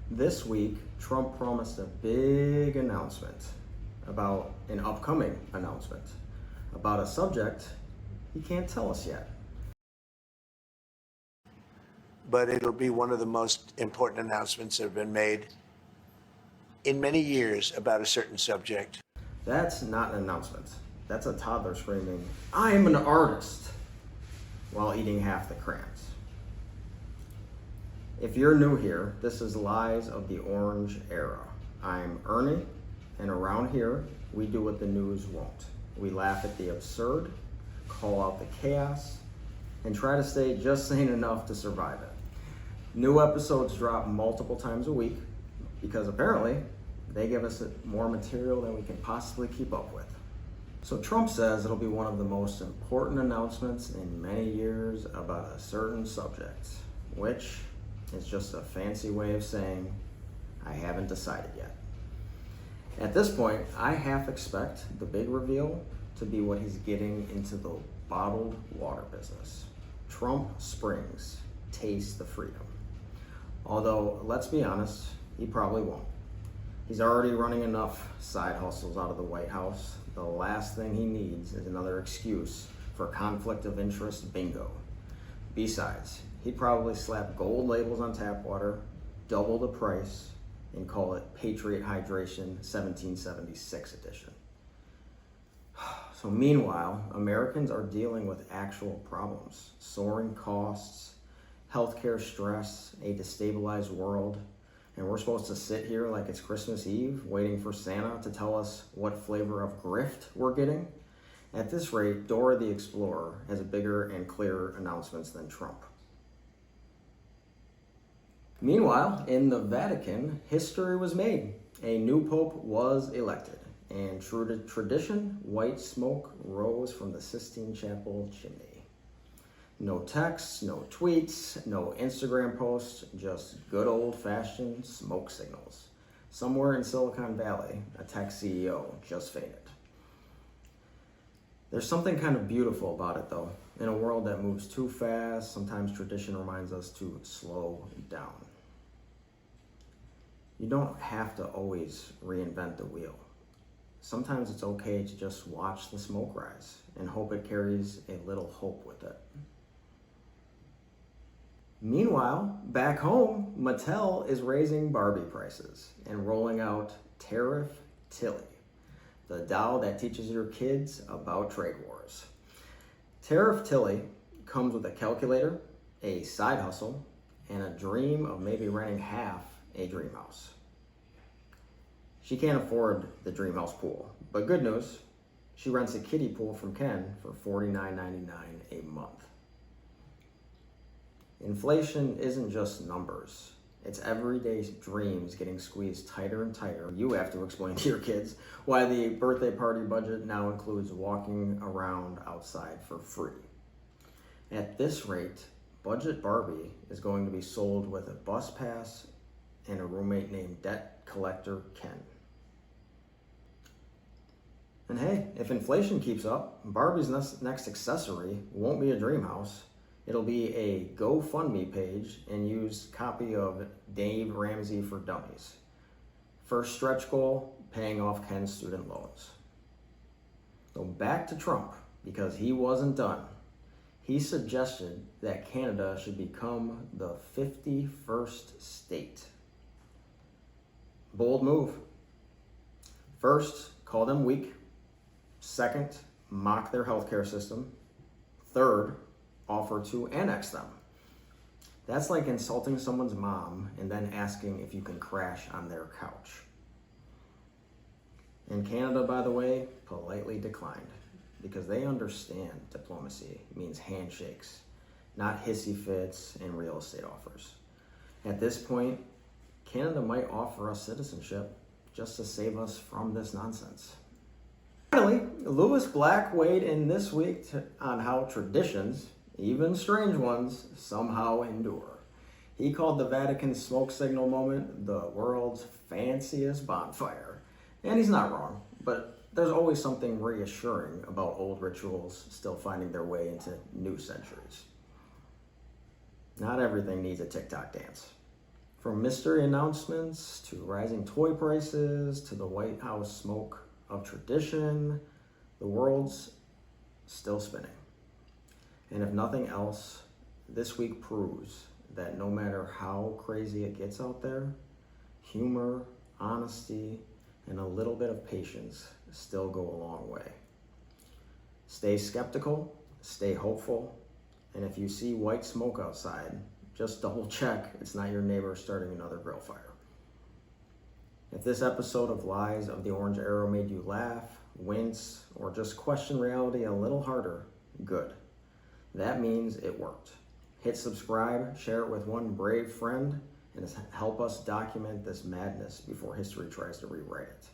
This week, Trump promised a big announcement about an upcoming announcement about a subject he can't tell us yet. But it'll be one of the most important announcements that have been made in many years about a certain subject. That's not an announcement. That's a toddler screaming, "I'm an artist," while eating half the crayons. If you're new here, this is Lies of the Orange Era. I'm Ernie, and around here, we do what the news won't. We laugh at the absurd, call out the chaos, and try to stay just sane enough to survive it. New episodes drop multiple times a week because apparently they give us more material than we can possibly keep up with. So Trump says it'll be one of the most important announcements in many years about a certain subject, which is just a fancy way of saying I haven't decided yet. At this point, I half expect the big reveal to be what he's getting into the bottled water business. Trump Springs, taste the freedom. Although, let's be honest, he probably won't. He's already running enough side hustles out of the White House. The last thing he needs is another excuse for conflict of interest bingo. Besides, he'd probably slap gold labels on tap water, double the price, and call it Patriot Hydration 1776 edition. So meanwhile, Americans are dealing with actual problems: soaring costs, healthcare stress, a destabilized world, and we're supposed to sit here like it's Christmas Eve waiting for Santa to tell us what flavor of grift we're getting? At this rate, Dora the Explorer has bigger and clearer announcements than Trump. Meanwhile, in the Vatican, history was made. A new pope was elected, and true to tradition, white smoke rose from the Sistine Chapel chimney. No texts, no tweets, no Instagram posts, just good old-fashioned smoke signals. Somewhere in Silicon Valley, a tech CEO just fainted. There's something kind of beautiful about it, though. In a world that moves too fast, sometimes tradition reminds us to slow down. You don't have to always reinvent the wheel. Sometimes it's okay to just watch the smoke rise and hope it carries a little hope with it. Meanwhile, back home, Mattel is raising Barbie prices and rolling out Tariff Tilly, the doll that teaches your kids about trade wars. Tariff Tilly comes with a calculator, a side hustle, and a dream of maybe renting half a dream house. She can't afford the dream house pool, but good news, she rents a kiddie pool from Ken for $49.99 a month. Inflation isn't just numbers. It's everyday dreams getting squeezed tighter and tighter. You have to explain to your kids why the birthday party budget now includes walking around outside for free. At this rate, Budget Barbie is going to be sold with a bus pass and a roommate named Debt Collector Ken. And hey, if inflation keeps up, Barbie's next accessory won't be a dream house. It'll be a GoFundMe page and use copy of Dave Ramsey for Dummies. First stretch goal, paying off Ken's student loans. So back to Trump, because he wasn't done. He suggested that Canada should become the 51st state. Bold move. First, call them weak. Second, mock their healthcare system. Third, offer to annex them. That's like insulting someone's mom and then asking if you can crash on their couch. And Canada, by the way, politely declined because they understand diplomacy means handshakes, not hissy fits and real estate offers. At this point, Canada might offer us citizenship just to save us from this nonsense. Finally, Lewis Black weighed in this week on how traditions, even strange ones, somehow endure. He called the Vatican smoke signal moment the world's fanciest bonfire. And he's not wrong, but there's always something reassuring about old rituals still finding their way into new centuries. Not everything needs a TikTok dance. From mystery announcements to rising toy prices to the White House smoke of tradition, the world's still spinning. And if nothing else, this week proves that no matter how crazy it gets out there, humor, honesty, and a little bit of patience still go a long way. Stay skeptical, stay hopeful, and if you see white smoke outside, just double check it's not your neighbor starting another grill fire. If this episode of Lies of the Orange Arrow made you laugh, wince, or just question reality a little harder, good. That means it worked. Hit subscribe, share it with one brave friend, and help us document this madness before history tries to rewrite it.